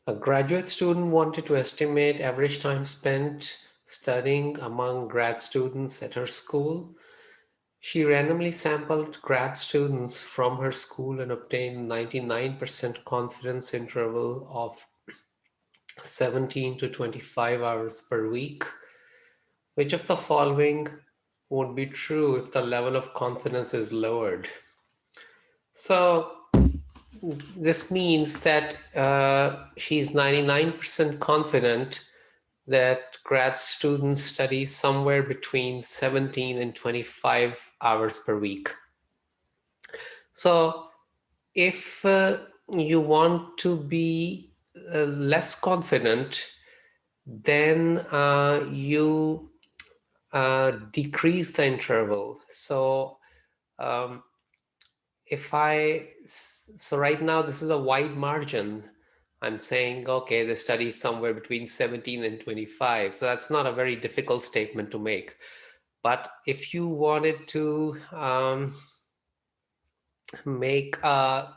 A graduate student wanted to estimate average time spent studying among grad students at her school. She randomly sampled grad students from her school and obtained 99% confidence interval of 17 to 25 hours per week. Which of the following would be true if the level of confidence is lowered? So this means that she's 99% confident that grad students study somewhere between 17 and 25 hours per week. So if you want to be less confident, then you decrease the interval. So um, so right now this is a wide margin. I'm saying, okay, the study is somewhere between 17 and 25. So that's not a very difficult statement to make. But if you wanted to make a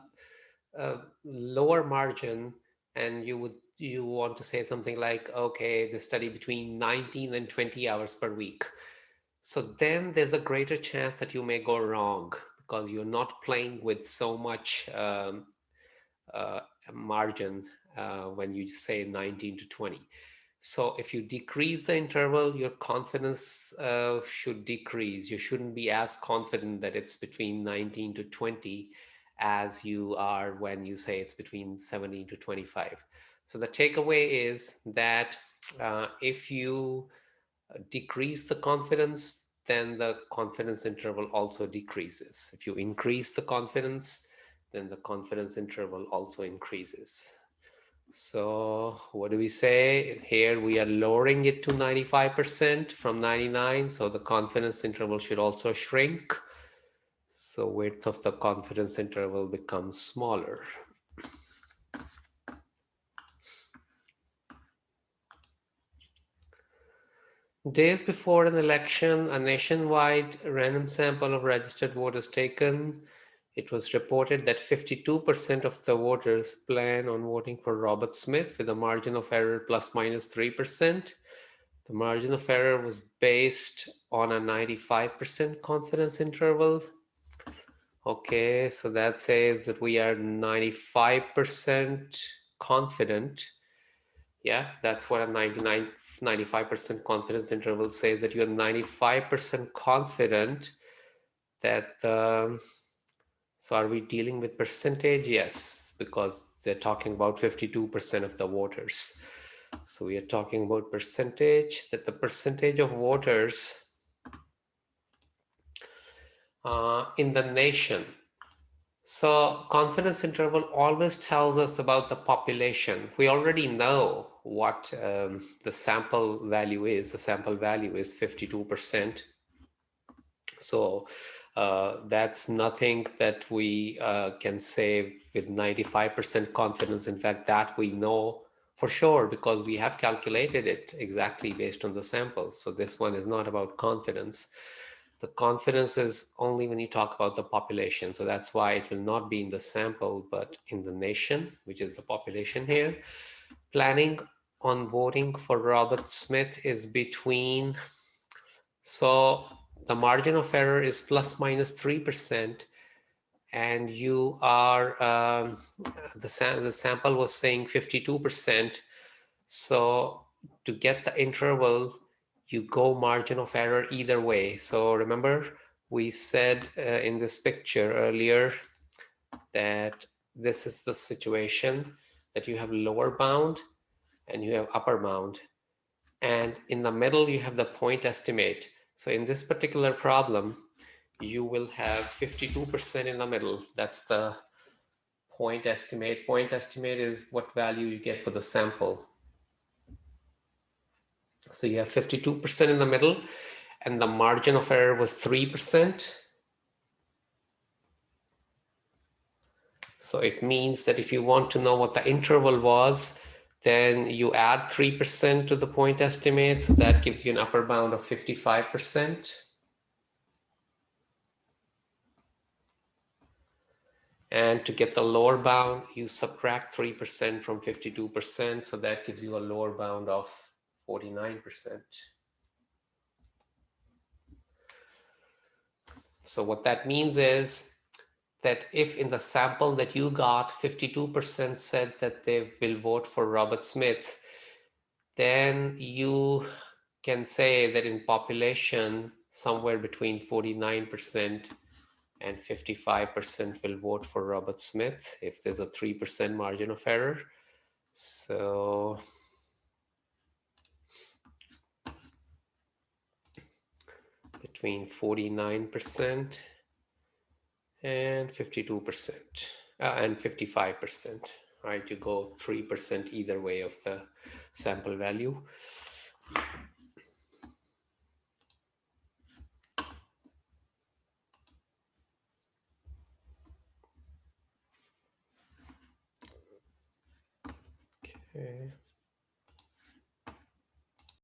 lower margin, and you want to say something like, okay, the study between 19 and 20 hours per week, so then there's a greater chance that you may go wrong because you're not playing with so much uh, margin when you say 19 to 20. So if you decrease the interval, your confidence should decrease. You shouldn't be as confident that it's between 19 to 20 as you are when you say it's between 17 to 25. So the takeaway is that if you decrease the confidence, then the confidence interval also decreases. If you increase the confidence, then the confidence interval also increases. So what do we say? Here we are lowering it to 95% from 99. So the confidence interval should also shrink. So width of the confidence interval becomes smaller. Days before an election, a nationwide random sample of registered voters taken. It was reported that 52% of the voters plan on voting for Robert Smith with a margin of error plus minus 3%. The margin of error was based on a 95% confidence interval. Okay, so that says that we are 95% confident. Yeah, that's what a 95% confidence interval says, that you're 95% confident that so are we dealing with percentage? Yes, because they're talking about 52% of the voters. So we are talking about percentage, that the percentage of voters in the nation. So confidence interval always tells us about the population. We already know what the sample value is. The sample value is 52%. So that's nothing that we can say with 95% confidence. In fact, that we know for sure because we have calculated it exactly based on the sample. So this one is not about confidence. The confidence is only when you talk about the population. So that's why it will not be in the sample, but in the nation, which is the population here. Planning on voting for Robert Smith is between, so the margin of error is plus minus 3%. And you are, the sample was saying 52%. So to get the interval, you go margin of error either way. So remember, we said in this picture earlier that this is the situation that you have lower bound and you have upper bound. And in the middle, you have the point estimate. So in this particular problem, you will have 52% in the middle. That's the point estimate. Point estimate is what value you get for the sample. So you have 52% in the middle, and the margin of error was 3%. So it means that if you want to know what the interval was, then you add 3% to the point estimate. So that gives you an upper bound of 55%. And to get the lower bound, you subtract 3% from 52%. So that gives you a lower bound of 49%. So what that means is that if in the sample that you got, 52% said that they will vote for Robert Smith, then you can say that in population, somewhere between 49% and 55% will vote for Robert Smith if there's a 3% margin of error. So between 49% and 52% and 55%, right? You go 3% either way of the sample value. Okay.